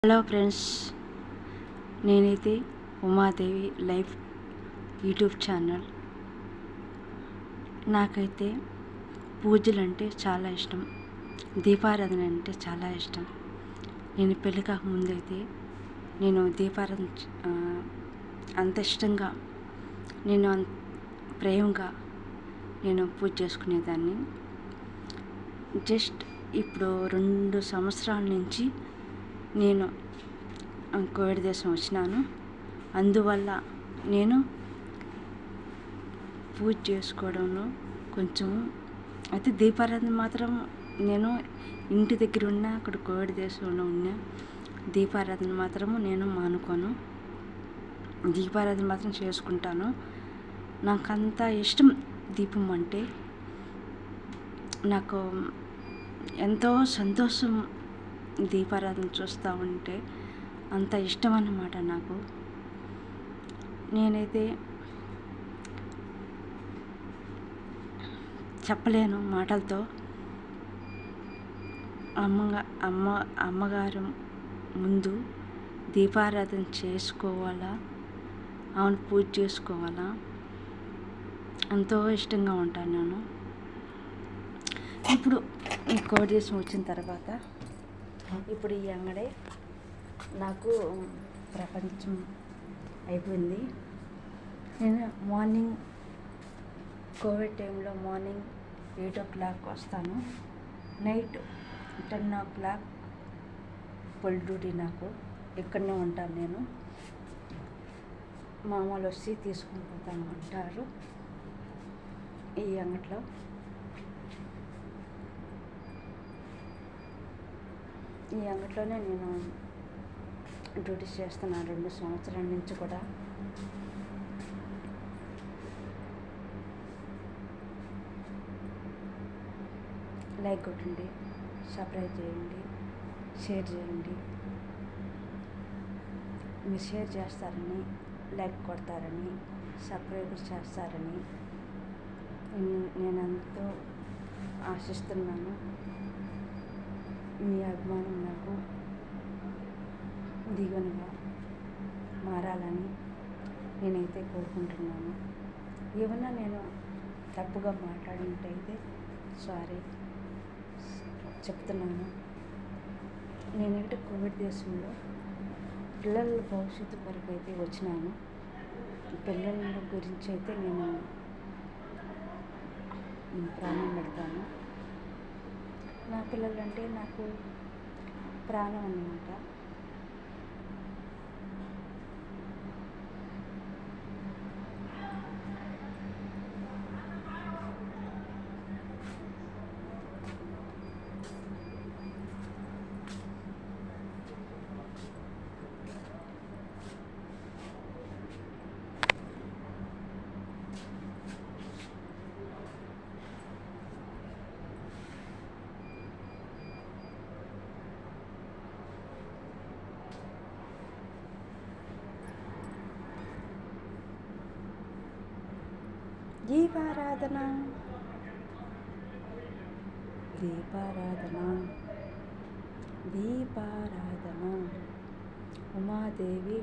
Hello friends, నేనైతే Umadevi life YouTube channel. నాకైతే పూజలు అంటే చాలా ఇష్టం, దీపారాధన అంటే చాలా ఇష్టం. నేను పెళ్ళి కాకముందు అయితే నేను దీపారాధన అంత ఇష్టంగా, నేను ప్రేమగా నేను పూజ చేసుకునేదాన్ని. జస్ట్ ఇప్పుడు 2 సంవత్సరాల నుంచి నేను కోవిడ్ దేశం వచ్చినాను. అందువల్ల నేను పూజ చేసుకోవడంలో కొంచెం అయితే దీపారాధన మాత్రం నేను ఇంటి దగ్గర ఉన్నా, అక్కడ కోవిడ్ దేశంలో ఉన్నా, దీపారాధన మాత్రము నేను మానుకోను. దీపారాధన మాత్రం చేసుకుంటాను. నాకు అంత ఇష్టం దీపం అంటే. నాకు ఎంతో సంతోషం దీపారాధన చూస్తూ ఉంటే, అంత ఇష్టం అన్నమాట నాకు. నేనైతే చెప్పలేను మాటలతో. అమ్మగారు ముందు దీపారాధన చేసుకోవాలా, ఆమెను పూజ చేసుకోవాలా, ఎంతో ఇష్టంగా ఉంటాను నేను. ఇప్పుడు ఈ కోవిడ్ దేశం వచ్చిన తర్వాత ఇప్పుడు ఈ అంగడే నాకు ప్రపంచం అయిపోయింది. నేను మార్నింగ్ కోవిడ్ టైంలో మార్నింగ్ 8 o'clock వస్తాను, నైట్ 10 o'clock ఫుల్ డ్యూటీ. నాకు ఇక్కడనే ఉంటాను నేను. మామూలు వచ్చి తీసుకుని పోతాను అంటారు ఈ అంగట్లో. ఈ అంగట్లోనే నేను డ్యూటీ చేస్తున్నాను 2 సంవత్సరాల నుంచి కూడా. లైక్ కొట్టండి, సబ్స్క్రైబ్ చేయండి, షేర్ చేయండి. మీరు షేర్ చేస్తారని, లైక్ కొడతారని, సబ్స్క్రైబ్ చేస్తారని నేను ఎంతో ఆశిస్తున్నాను. మీ అభిమానం నాకు దిగువనగా మారాలని నేనైతే కోరుకుంటున్నాను. ఏమన్నా నేను తప్పుగా మాట్లాడినట్టయితే సారీ చెప్తున్నాను. నేనైతే కోవిడ్ దేశంలో పిల్లల భవిష్యత్తు కొరకు అయితే వచ్చినాను. పిల్లల గురించి అయితే నేను ప్రాణం పెడతాను. నా పిల్లలంటే నాకు ప్రాణం అన్నమాట. దీపారాధన దీపారాధన దీపారాధన ఉమాదేవి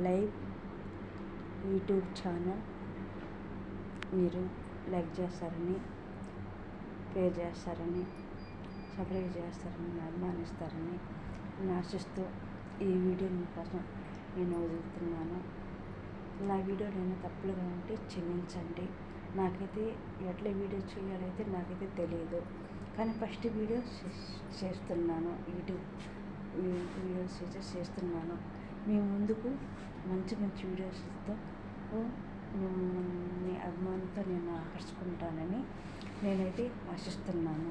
లైవ్ యూట్యూబ్ ఛానల్. మీరు లైక్ చేస్తారని, షేర్ చేస్తారని, సబ్స్క్రైబ్ చేస్తారని, అభిమానిస్తారని నేను ఆశిస్తూ ఈ వీడియో మీకోసం నేను వదులుతున్నాను. నా వీడియో నేను తప్పులుగా ఉంటే క్షమించండి. నాకైతే ఎట్లా వీడియో చేయాలైతే నాకైతే తెలియదు, కానీ ఫస్ట్ వీడియో చేస్తున్నాను. యూట్యూబ్ వీడియోస్ అయితే చేస్తున్నాను. మీ ముందుకు మంచి మంచి వీడియోస్తో మీ అభిమానంతో నేను ఆకర్షుకుంటానని నేనైతే ఆశిస్తున్నాను.